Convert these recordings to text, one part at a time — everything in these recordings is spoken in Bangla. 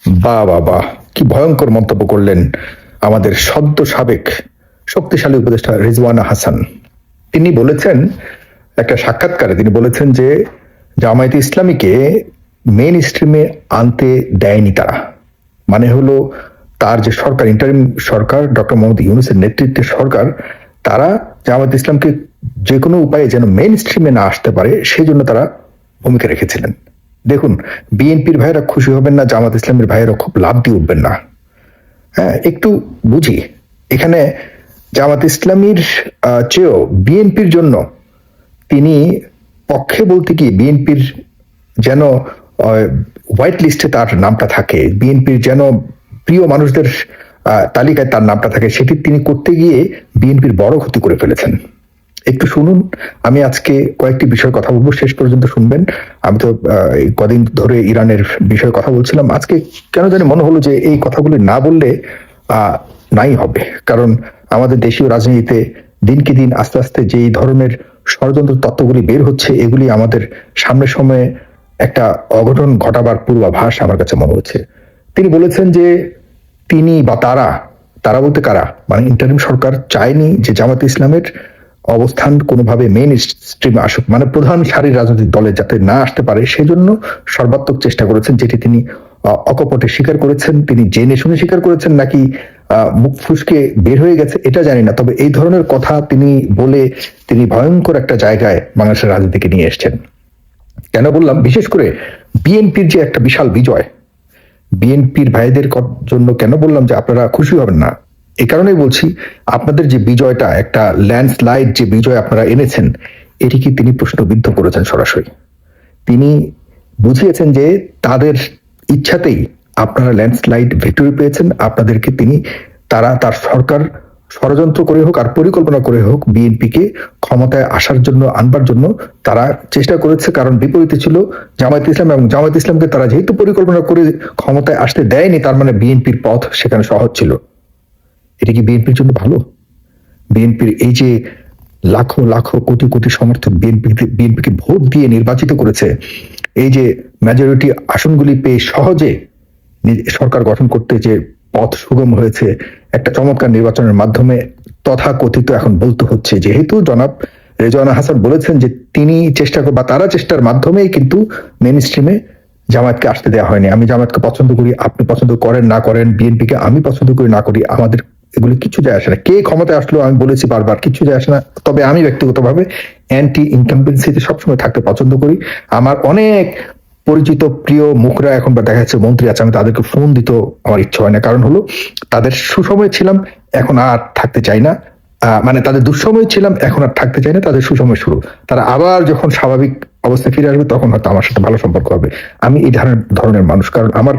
বাহ বাহ বাহ, কি ভয়ঙ্কর মন্তব্য করলেন আমাদের সদ্য সাবেক শক্তিশালী উপদেষ্টা রিজওয়ানা হাসান। তিনি বলেছেন, একটা সাক্ষাৎকারে তিনি বলেছেন যে জামায়াতে ইসলামীকে মেইন স্ট্রিমে আনতে দেয়নি তারা। মানে হলো তার যে সরকার, ইন্টারিম সরকার, ডক্টর মোহাম্মদ ইউনূসের নেতৃত্বে সরকার, তারা জামায়াত ইসলামকে যে কোনো উপায়ে যেন মেইন স্ট্রিমে না আসতে পারে সেই জন্য তারা ভূমিকা রেখেছিলেন। দেখুন, বিএনপির ভাইয়েরা খুশি হবেন না, জামাত ইসলামের ভাইয়েরা খুব লাভ দিয়ে উঠবেন না। হ্যাঁ, একটু বুঝি। এখানে জামাত ইসলামীর চেয়েও বিএনপির জন্য তিনি পক্ষে বলতে কি, বিএনপির যেন হোয়াইট লিস্টে তার নামটা থাকে, বিএনপির যেন প্রিয় মানুষদের তালিকায় তার নামটা থাকে, সেটি তিনি করতে গিয়ে বিএনপির বড় ক্ষতি করে ফেলেছেন। একটু শুনুন, আমি আজকে কয়েকটি বিষয় কথা বলবো, শেষ পর্যন্ত শুনবেন। আমি তো কদিন ধরে ইরানের বিষয়ে কথা বলছিলাম, আজকে কেন জানি মনে হলো যে এই কথাগুলি না বললে নাই হবে। কারণ আমাদের দেশীয় রাজনীতিতে দিনকে দিন আস্তে আস্তে যে এই ধরনের ষড়যন্ত্র তত্ত্বগুলি বের হচ্ছে, এগুলি আমাদের সামনের সময়ে একটা অঘটন ঘটাবার পূর্বাভাস আমার কাছে মনে হচ্ছে। তিনি বলেছেন যে তিনি বা তারা, তারা বলতে কারা, মানে ইন্টারিম সরকার চায়নি যে জামাত ইসলামের অবস্থান কোনোভাবে মেইন স্ট্রিমে আসুক, মানে প্রধান সারির রাজনৈতিক দলে যাতে না আসতে পারে, সেজন্য সর্বাত্মক চেষ্টা করেছেন, যেটি তিনি অকপটে স্বীকার করেছেন। তিনি জেনে শুনে স্বীকার করেছেন নাকি মুখ ফুসকে বের হয়ে গেছে এটা জানি না, তবে এই ধরনের কথা তিনি বলে তিনি ভয়ঙ্কর একটা জায়গায় বাংলাদেশের রাজনীতিকে নিয়ে এসছেন। কেন বললাম, বিশেষ করে বিএনপির যে একটা বিশাল বিজয়, বিএনপির ভাইদের জন্য কেন বললাম যে আপনারা খুশি হবেন না, এ কারণেই বলছি, আপনাদের যে বিজয়টা, একটা ল্যান্ডস্লাইড যে বিজয় আপনারা এনেছেন, এটিকে তিনি প্রশ্নবিদ্ধ করেছেন সরাসরি। তিনি বুঝিয়েছেন যে তাদের ইচ্ছাতেই আপনারা ল্যান্ডস্লাইড ভিক্টরি পেয়েছেন। আপনাদেরকে তিনি, তারা, তার সরকার ষড়যন্ত্র করে হোক আর পরিকল্পনা করে হোক বিএনপিকে ক্ষমতায় আসার জন্য, আনবার জন্য তারা চেষ্টা করেছে। কারণ বিপরীতে ছিল জামায়াত ইসলাম, এবং জামায়াত ইসলামকে তারা যেহেতু পরিকল্পনা করে ক্ষমতায় আসতে দেয়নি, তার মানে বিএনপির পথ সেখানে সহজ ছিল। এটা কি বিএনপির জন্য ভালো? বিএনপির এই যে লাখো লাখো কোটি কোটি সমর্থক বিএনপিকে ভোট দিয়ে নির্বাচিত করেছে, এই যে মেজরিটি আসনগুলি পেয়ে সহজে সরকার গঠন করতে যে পথ সুগম হয়েছে একটা চমৎকার নির্বাচনের মাধ্যমে, তথা কথিত এখন বলতে হচ্ছে, যেহেতু জনাব রেজওয়ানা হাসান বলেছেন যে তিনি চেষ্টা বা তারা চেষ্টার মাধ্যমেই কিন্তু মেইন স্ট্রিমে জামায়াতকে আসতে দেওয়া হয়নি। আমি জামায়াতকে পছন্দ করি, আপনি পছন্দ করেন না করেন, বিএনপিকে আমি পছন্দ করি না করি, আমাদের এগুলো কিছু যায় আসে না। কে ক্ষমতায় আসলো আমি বলেছি বারবার, কিছু যায় আসে না। তবে আমি ব্যক্তিগতভাবে অ্যান্টি ইনকাম্বেন্সিতে সবসময় থাকতে পছন্দ করি। আমার অনেক পরিচিত প্রিয় মুখরা এখন বা দেখা যাচ্ছে মন্ত্রী আছে, আমি তাদেরকে ফোন দিতে আমার ইচ্ছা হয় না। কারণ হলো তাদের সুসময় ছিলাম, এখন আর থাকতে চাই না। মানে তাদের দুঃসময় ছিলাম, এখন আর থাকতে চাই না, তাদের সুসময় শুরু। তারা আবার যখন স্বাভাবিক অবস্থায় ফিরে আসবে তখন হয়তো আমার সাথে ভালো সম্পর্ক হবে। আমি এই ধরনের মানুষ, কারণ আমার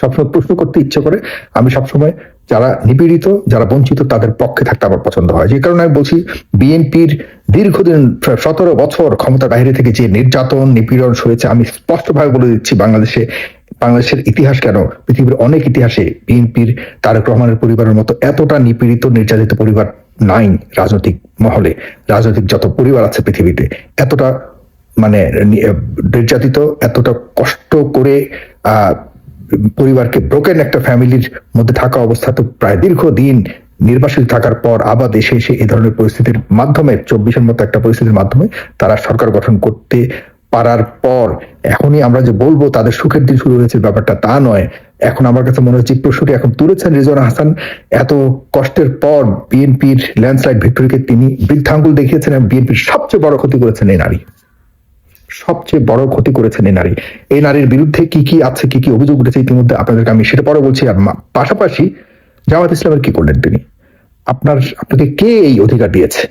সবসময় প্রশ্ন করতে ইচ্ছে করে। আমি সবসময় যারা নিপীড়িত, যারা বঞ্চিত, তাদের পক্ষে থাকতে আমার পছন্দ হয়। যে কারণে আমি বলছি, বিএনপির দীর্ঘদিন 17 বছর ক্ষমতার বাইরে থেকে যে নির্যাতন নিপীড়ন হয়েছে, আমি স্পষ্টভাবে বলে দিচ্ছি, বাংলাদেশের ইতিহাস কেন, পৃথিবীর অনেক ইতিহাসে বিএনপির, তারেক রহমানের পরিবারের মতো এতটা নিপীড়িত নির্যাতিত পরিবার নাই রাজনৈতিক মহলে। রাজনৈতিক যত পরিবার আছে পৃথিবীতে, এতটা মানে নির্যাতিত, এতটা কষ্ট করে পরিবারকে, ব্রোকেন একটা ফ্যামিলির মধ্যে থাকা অবস্থা, তো প্রায় দীর্ঘদিন নির্বাসিত থাকার পর আবার দেশে এসে এই ধরনের পরিস্থিতির মাধ্যমে, 24-এর মতো একটা পরিস্থিতির মাধ্যমে তারা সরকার গঠন করতে পারার পর এখনই আমরা যে বলবো তাদের সুখের দিন শুরু হয়েছে, ব্যাপারটা তা নয়। এখন আমার কাছে মনে হচ্ছে প্রশ্নটি এখন তুলেছেন রিজওয়ানা হাসান। এত কষ্টের পর বিএনপির ল্যান্ডস্লাইড ভিক্টরিকে তিনি বৃদ্ধাঙ্গুল দেখিয়েছেন, এবং বিএনপির সবচেয়ে বড় ক্ষতি করেছেন এই নারী, সবচেয়ে বড় ক্ষতি করেছেন এই নারী। এই নারীর বিরুদ্ধে কি কি আছে, কি কি অভিযোগ উঠেছে ইতিমধ্যে আপনাদেরকে আমি সেটা পরে বলছি। আর পাশাপাশি জামাত ইসলামের কি করলেন তিনি? আপনাকে কে এই অধিকার দিয়েছে,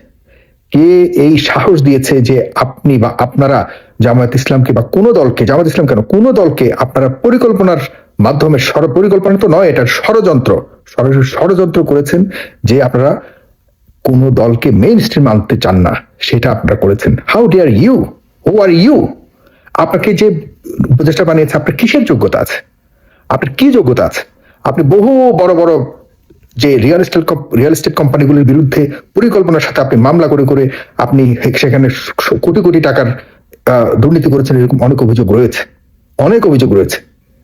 কে এই সাহস দিয়েছে যে আপনি বা আপনারা জামায়াত ইসলামকে বা কোনো দলকে, জামায়াত ইসলাম কেন, কোনো দলকে আপনারা পরিকল্পনার মাধ্যমে, পরিকল্পনা তো নয়, এটা ষড়যন্ত্র, সরাসরি ষড়যন্ত্র করেছেন যে আপনারা কোন দলকে মেইন স্ট্রিম আনতে চান না, সেটা আপনারা করেছেন। How dear you, who are you? আপনাকে যে উপদেষ্টা বানিয়েছে, আপনার কিসের যোগ্যতা আছে? আপনার কি যোগ্যতা আছে? আপনি বহু বড় বড় যে রিয়েল এস্টেট কোম্পানিগুলির বিরুদ্ধে পরিকল্পনার সাথে আপনি মামলা করে করে আপনি সেখানে কোটি কোটি টাকার দুর্নীতি করেছেন, এরকম অনেক অভিযোগ রয়েছে, অনেক অভিযোগ রয়েছে।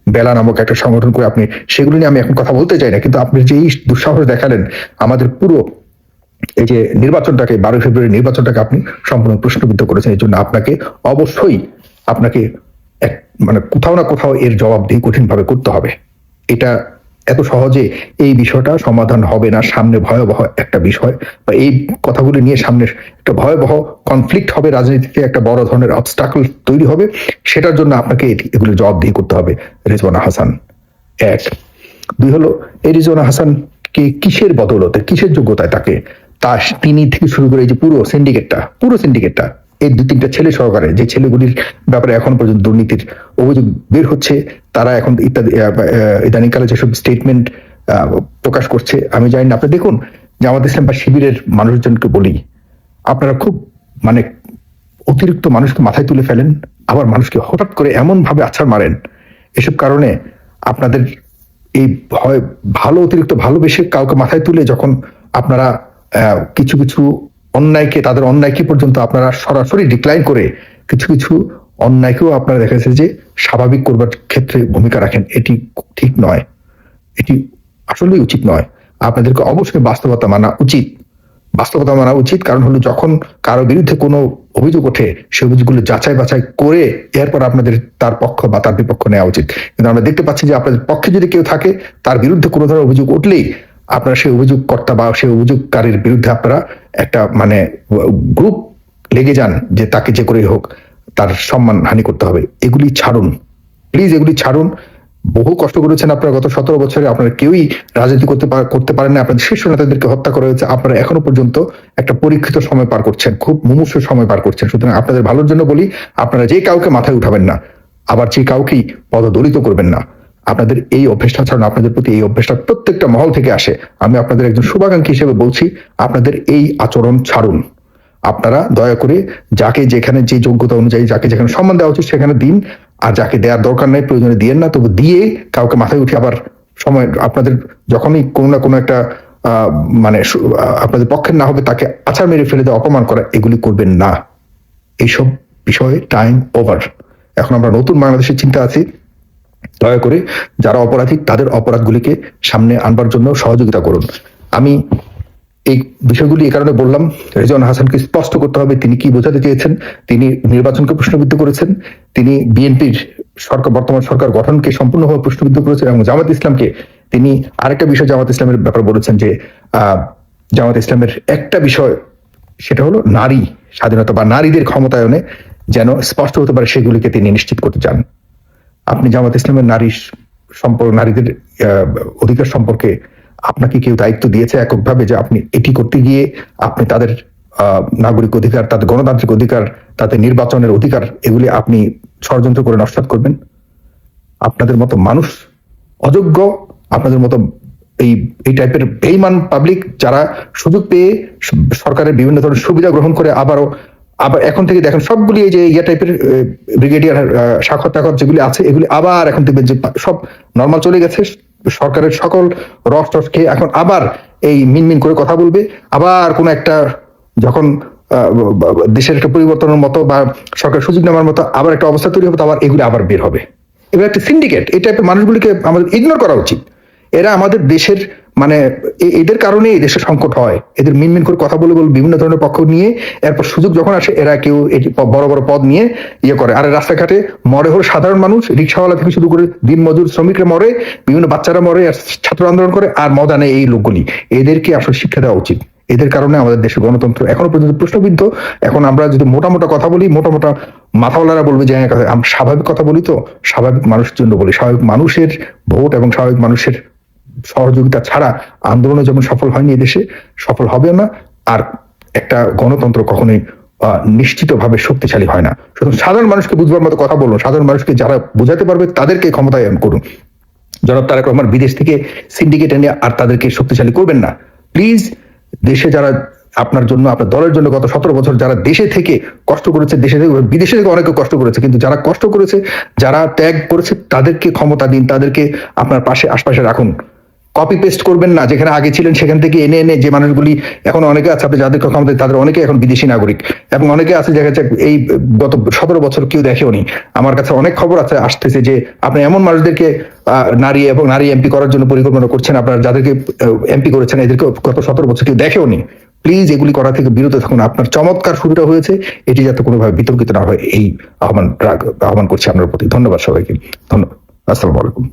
বেলা নামক একটা সংগঠন করে আপনি, সেগুলো নিয়ে আমি এখন কথা বলতে চাই না, কিন্তু আপনি যে এই দুঃসাহস দেখালেন আমাদের পুরো এই যে নির্বাচনটাকে, 12 ফেব্রুয়ারি নির্বাচনটাকে আপনি সম্পূর্ণ প্রশ্নবিদ্ধ করেছেন। এই জন্য আপনাকে অবশ্যই আপনাকে এক মানে কোথাও না কোথাও এর জবাবদিহি কঠিন ভাবে করতে হবে। এটা এত সহজে এই বিষয়টা সমাধান হবে না। সামনে ভয়াবহ একটা বিষয়, বা এই কথাগুলি নিয়ে সামনে একটা ভয়াবহ কনফ্লিক্ট হবে, রাজনীতিতে একটা বড় ধরনের অবস্টাকল তৈরি হবে। সেটার জন্য আপনাকে এগুলো জবাবদিহি করতে হবে। রিজওয়ানা হাসান এক। দুই হলো, এই রিজওয়ানা হাসানকে কিসের বদৌলতে, কিসের যোগ্যতায় তাকে তিনি থেকে শুরু করে এই যে পুরো সিন্ডিকেটটা এই 2-3টা ছেলে সহকারে, যে ছেলেগুলির ব্যাপারে এখন পর্যন্ত দুর্নীতির অভিযোগ বের হচ্ছে, তারা এখন ইত্যাদি ইদানিংকালে যেসব স্টেটমেন্ট প্রকাশ করছে, আমি জানি না। আপনি দেখুন, জামাত ইসলাম বা শিবিরের মানুষজনকে বলি, আপনারা খুব মানে অতিরিক্ত মানুষকে মাথায় তুলে ফেলেন, আবার মানুষকে হঠাৎ করে এমন ভাবে আছাড় মারেন। এসব কারণে আপনাদের এই ভয়, ভালো অতিরিক্ত ভালোবেসে কাউকে মাথায় তুলে যখন আপনারা কিছু কিছু অন্যায়কে, তাদের অন্যায়কে পর্যন্ত আপনারা সরাসরি ডিক্লাইন করে কিছু কিছু অন্যায়কেও আপনারা দেখা যাচ্ছে যে স্বাভাবিক করবার ক্ষেত্রে ভূমিকা রাখেন, এটি ঠিক নয়, এটি আসলেই উচিত নয়। আপনাদেরকে অবশ্যই বাস্তবতা মানা উচিত। কারণ হলো, যখন কারো বিরুদ্ধে কোনো অভিযোগ ওঠে, সে অভিযোগগুলো যাচাই বাছাই করে এরপর আপনাদের তার পক্ষ বা তার বিপক্ষ নেওয়া উচিত। কিন্তু আমরা দেখতে পাচ্ছি যে আপনাদের পক্ষে যদি কেউ থাকে, তার বিরুদ্ধে কোনো ধরনের অভিযোগ উঠলেই আপনারা সেই অভিযোগকর্তা বা সেই অভিযোগকারীর বিরুদ্ধে আপনারা একটা মানে গ্রুপ লেগে যান যে তাকে যে করেই হোক তার সম্মান হানি করতে হবে। এগুলি ছাড়ুন, প্লিজ, এগুলি ছাড়ুন। বহু কষ্ট করেছেন আপনারা গত 17 বছরে, আপনারা কেউই রাজনীতি করতে পারেন না, আপনাদের শীর্ষ নেতাদেরকে হত্যা করা হয়েছে, আপনারা এখনো পর্যন্ত একটা পরীক্ষিত সময় পার করছেন, খুব মুমূর্ষু সময় পার করছেন। সুতরাং আপনাদের ভালোর জন্য বলি, আপনারা যে কাউকে মাথায় উঠাবেন না, আবার যে কাউকেই পদদলিত করবেন না। আপনাদের এই অভ্যেসটা ছাড়ুন, আপনাদের প্রতি এই অভ্যেসটা প্রত্যেকটা মহল থেকে আসে। আমি আপনাদের একজন শুভাকাঙ্ক্ষী হিসেবে বলছি, আপনাদের এই আচরণ ছাড়ুন। আপনারা দয়া করে যাকে যেখানে যে যোগ্যতা অনুযায়ী যাকে যেখানে সম্মান দেওয়া উচিত সেখানে দিন, আর যাকে দেওয়ার দরকার নেই প্রয়োজনে দিয়েন না। তবু দিয়ে কাউকে মাথায় উঠে আবার সময় আপনাদের যখনই কোনো না কোনো একটা মানে আপনাদের পক্ষের না হবে তাকে আছাড় মেরে ফেলে দেওয়া, অপমান করা, এগুলি করবেন না। এইসব বিষয়ে টাইম ওভার। এখন আমরা নতুন বাংলাদেশের চিন্তা আছি। দয়া করে যারা অপরাধী তাদের অপরাধগুলিকে সামনে আনবার জন্য সহযোগিতা করুন। আমি এই বিষয়গুলি এই কারণে বললাম, রেজওয়ানা হাসানকে স্পষ্ট করতে হবে তিনি কি বোঝাতে চেয়েছেন। তিনি নির্বাচনকে প্রশ্নবিদ্ধ করেছেন, তিনি বিএনপির সরকার, বর্তমান সরকার গঠনকে সম্পূর্ণভাবে প্রশ্নবিদ্ধ করেছেন, এবং জামাত ইসলামকে তিনি আরেকটা বিষয় জামাত ইসলামের ব্যাপারে বলেছেন যে জামাত ইসলামের একটা বিষয়, সেটা হলো নারী স্বাধীনতা বা নারীদের ক্ষমতায়নে যেন স্পষ্ট হতে পারে, সেগুলিকে তিনি নিশ্চিত করতে চান। আপনি জামাত ইসলামের নারীদের অধিকার সম্পর্কে আপনাকে কেউ দায়িত্ব দিয়েছে এককভাবে যে আপনি এটি করতে গিয়ে আপনি তাদের নাগরিক অধিকার, তাদের গণতান্ত্রিক অধিকার, তাদের নির্বাচনের অধিকার, এগুলি আপনি ষড়যন্ত্র করে নস্যাৎ করবেন? আপনাদের মতো মানুষ অযোগ্য, আপনাদের মতো এই টাইপের বেঈমান পাবলিক যারা সুযোগ পেয়ে সরকারের বিভিন্ন ধরনের সুবিধা গ্রহণ করে আবার এখন থেকে দেখেন সবগুলি এই যে টাইপের ব্রিগেডিয়ার স্বাক্ষর টাক্ষর যেগুলি আছে, এগুলি আবার এখন দেখবেন যে সব নর্মাল চলে গেছে। সরকারের সকল রস টস খেয়ে এখন আবার এই মিনমিন করে কথা বলবে, আবার কোন একটা যখন দেশের একটা পরিবর্তনের মতো বা সরকার সুযোগ নেওয়ার মতো আবার একটা অবস্থা তৈরি হবে, আবার এগুলি আবার বের হবে। এবার একটা সিন্ডিকেট, এই টাইপের মানুষগুলিকে আমাদের ইগনোর করা উচিত। এরা আমাদের দেশের মানে এদের কারণে এই দেশের সংকট হয়। এদের মিনমিন করে কথা বলে বিভিন্ন ধরনের পক্ষ নিয়ে এরপর সুযোগ যখন আসে এরা কেউ বড় বড় পদ নিয়ে করে। আর রাস্তাঘাটে মরে হলো সাধারণ মানুষ, রিক্সাওয়ালা থেকে শুরু করে দিন মজুর শ্রমিকরা মরে, বিভিন্ন বাচ্চারা মরে, আর ছাত্র আন্দোলন করে, আর মজা নেই এই লোকগুলি। এদেরকে আসলে শিক্ষা দেওয়া উচিত। এদের কারণে আমাদের দেশের গণতন্ত্র এখনো পর্যন্ত প্রশ্নবিদ্ধ। এখন আমরা যদি মোটা কথা বলি, মোটা মাথাওয়ালারা বলবে যে আমরা স্বাভাবিক কথা বলি, তো স্বাভাবিক মানুষের জন্য বলি। স্বাভাবিক মানুষের ভোট এবং স্বাভাবিক মানুষের সহযোগিতা ছাড়া আন্দোলনে যেমন সফল হয়নি, এদেশে সফল হবে না। আর একটা গণতন্ত্র কখনোই নিশ্চিতভাবে শক্তিশালী হয় না। সুতরাং সাধারণ মানুষকে বুঝবার মতো কথা বলুন, সাধারণ মানুষকে যারা বোঝাতে পারবে তাদেরকে ক্ষমতায়ন করুন। জনাব তারেক রহমান বিদেশ থেকে সিন্ডিকেট এনে আর তাদেরকে শক্তিশালী করবেন না প্লিজ। দেশে যারা আপনার জন্য, আপনার দলের জন্য গত 17 বছর যারা দেশে থেকে কষ্ট করেছে, দেশে থেকে বিদেশে থেকে অনেকে কষ্ট করেছে, কিন্তু যারা কষ্ট করেছে, যারা ত্যাগ করেছে, তাদেরকে ক্ষমতা দিন, তাদেরকে আপনার পাশে আশপাশে রাখুন। কপি পেস্ট করবেন না, যেখানে আগে ছিলেন সেখান থেকে এনে এনে যে মানুষগুলি এখন অনেকে আছে, আপনি যাদের কথা আমাদের তাদের অনেকে এখন বিদেশি নাগরিক, এবং অনেকে আছে দেখা যাচ্ছে এই গত 17 বছর কেউ দেখেওনি। আমার কাছে অনেক খবর আছে আসতেছে যে আপনি এমন মানুষদেরকে নারী এবং নারী এমপি করার জন্য পরিকল্পনা করছেন, আপনার যাদেরকে এমপি করেছেন এদেরকে গত 17 বছর কেউ দেখেওনি। প্লিজ এগুলি করা থেকে বিরত থাকুন। আপনার চমৎকার শুরুটা হয়েছে, এটি যাতে কোনোভাবে বিতর্কিত না হয় এই আহ্বান করছি আপনার প্রতি। ধন্যবাদ সবাইকে, ধন্যবাদ। আসসালামু আলাইকুম।